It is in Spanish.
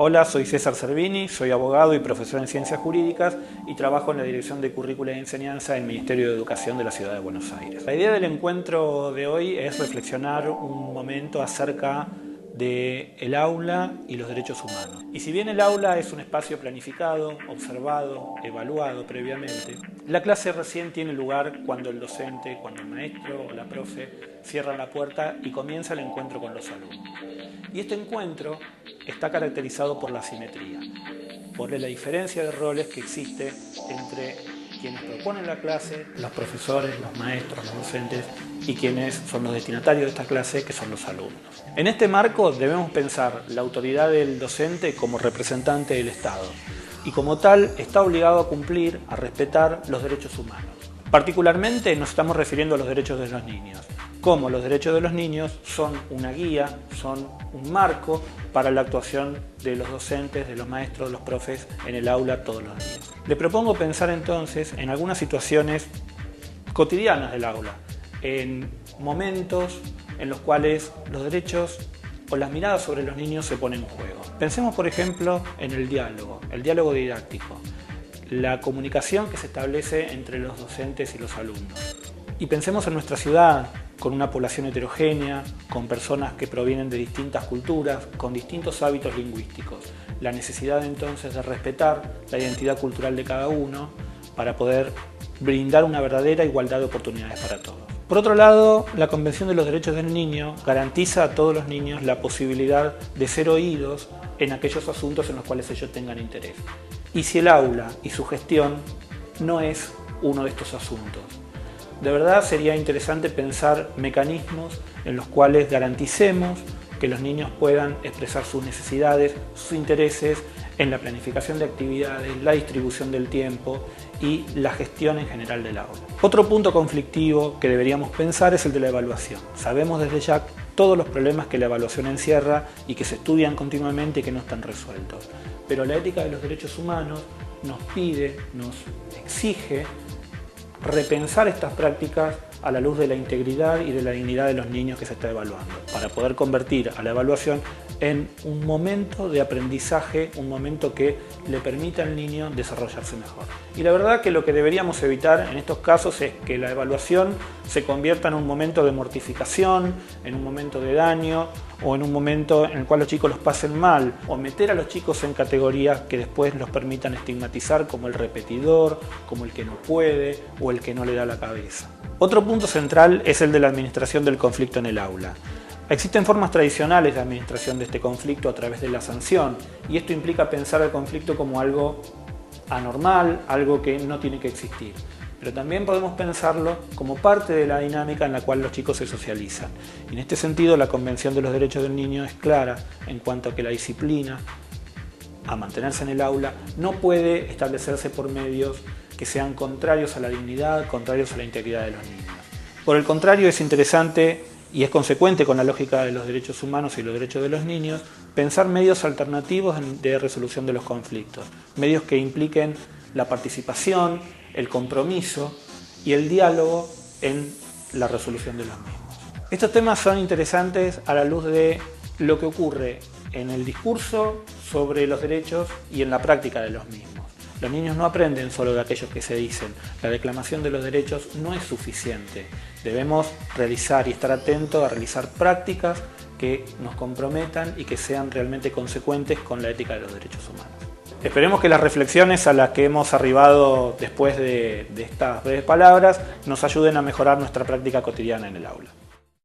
Hola, soy César Cervini, soy abogado y profesor en Ciencias Jurídicas y trabajo en la Dirección de Currícula y Enseñanza del Ministerio de Educación de la Ciudad de Buenos Aires. La idea del encuentro de hoy es reflexionar un momento acerca del aula y los derechos humanos. Y si bien el aula es un espacio planificado, observado, evaluado previamente, la clase recién tiene lugar cuando el docente, cuando el maestro o la profe cierran la puerta y comienza el encuentro con los alumnos. Y este encuentro está caracterizado por la asimetría, por la diferencia de roles que existe entre quienes proponen la clase, los profesores, los maestros, los docentes, y quienes son los destinatarios de esta clase, que son los alumnos. En este marco debemos pensar la autoridad del docente como representante del Estado, y como tal está obligado a cumplir, a respetar los derechos humanos. Particularmente nos estamos refiriendo a los derechos de los niños. Como los derechos de los niños son una guía, son un marco para la actuación de los docentes, de los maestros, de los profes en el aula todos los días. Le propongo pensar entonces en algunas situaciones cotidianas del aula, en momentos en los cuales los derechos o las miradas sobre los niños se ponen en juego. Pensemos, por ejemplo, en el diálogo didáctico, la comunicación que se establece entre los docentes y los alumnos. Y pensemos en nuestra ciudad, con una población heterogénea, con personas que provienen de distintas culturas, con distintos hábitos lingüísticos. La necesidad entonces de respetar la identidad cultural de cada uno para poder brindar una verdadera igualdad de oportunidades para todos. Por otro lado, la Convención de los Derechos del Niño garantiza a todos los niños la posibilidad de ser oídos en aquellos asuntos en los cuales ellos tengan interés. Y si el aula y su gestión no es uno de estos asuntos, de verdad sería interesante pensar mecanismos en los cuales garanticemos que los niños puedan expresar sus necesidades, sus intereses en la planificación de actividades, la distribución del tiempo y la gestión en general del aula. Otro punto conflictivo que deberíamos pensar es el de la evaluación. Sabemos desde ya todos los problemas que la evaluación encierra y que se estudian continuamente y que no están resueltos. Pero la ética de los derechos humanos nos pide, nos exige repensar estas prácticas a la luz de la integridad y de la dignidad de los niños que se está evaluando, para poder convertir a la evaluación en un momento de aprendizaje, un momento que le permita al niño desarrollarse mejor. Y la verdad que lo que deberíamos evitar en estos casos es que la evaluación se convierta en un momento de mortificación, en un momento de daño o en un momento en el cual los chicos los pasen mal, o meter a los chicos en categorías que después los permitan estigmatizar como el repetidor, como el que no puede o el que no le da la cabeza. Otro punto central es el de la administración del conflicto en el aula. Existen formas tradicionales de administración de este conflicto a través de la sanción, y esto implica pensar el conflicto como algo anormal, algo que no tiene que existir. Pero también podemos pensarlo como parte de la dinámica en la cual los chicos se socializan. Y en este sentido, la Convención de los Derechos del Niño es clara en cuanto a que la disciplina a mantenerse en el aula no puede establecerse por medios que sean contrarios a la dignidad, contrarios a la integridad de los niños. Por el contrario, es interesante y es consecuente con la lógica de los derechos humanos y los derechos de los niños pensar medios alternativos de resolución de los conflictos, medios que impliquen la participación, el compromiso y el diálogo en la resolución de los mismos. Estos temas son interesantes a la luz de lo que ocurre en el discurso sobre los derechos y en la práctica de los mismos. Los niños no aprenden solo de aquellos que se dicen. La declamación de los derechos no es suficiente. Debemos realizar y estar atentos a realizar prácticas que nos comprometan y que sean realmente consecuentes con la ética de los derechos humanos. Esperemos que las reflexiones a las que hemos arribado después de estas breves palabras nos ayuden a mejorar nuestra práctica cotidiana en el aula.